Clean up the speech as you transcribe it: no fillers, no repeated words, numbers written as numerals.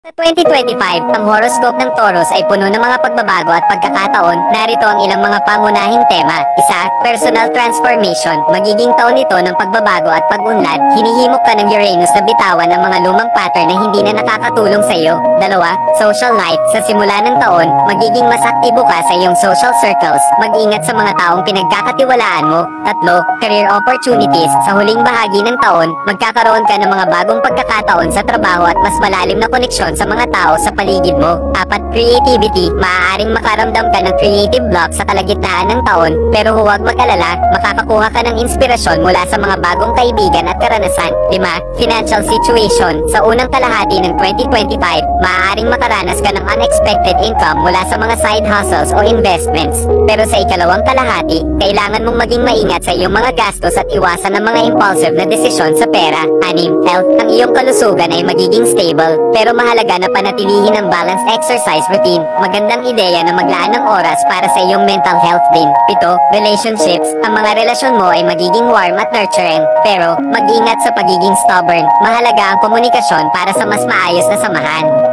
Sa 2025, ang horoscope ng Taurus ay puno ng mga pagbabago at pagkakataon. Narito ang ilang mga pangunahing tema. Isa, personal transformation. Magiging taon ito ng pagbabago at pag-unlad. Hinihimok ka ng Uranus na bitawan ang mga lumang pattern na hindi na nakakatulong sa iyo. Dalawa, social life. Sa simula ng taon, magiging mas aktibo ka sa iyong social circles. Mag-ingat sa mga taong pinagkakatiwalaan mo. Tatlo, career opportunities. Sa huling bahagi ng taon, magkakaroon ka ng mga bagong pagkakataon sa trabaho at mas malalim na koneksyon sa mga tao sa paligid mo. Apat, creativity. Maaaring makaramdam ka ng creative block sa kalagitnaan ng taon, pero huwag mag-alala, makakakuha ka ng inspirasyon mula sa mga bagong kaibigan at karanasan. 5, financial situation. Sa unang kalahati ng 2025, maaaring makaranas ka ng unexpected income mula sa mga side hustles o investments. Pero sa ikalawang kalahati, kailangan mong maging maingat sa iyong mga gastos at iwasan ang mga impulsive na desisyon sa pera. 6, health. Ang iyong kalusugan ay magiging stable, pero mahalaga na panatilihin ang balanced exercise routine. Magandang ideya na maglaan ng oras para sa iyong mental health din. 7, relationships. Ang mga relasyon mo ay magiging warm at nurturing, pero mag-ingat sa pagiging stubborn. Mahalaga ang komunikasyon para sa mas maayos na samahan.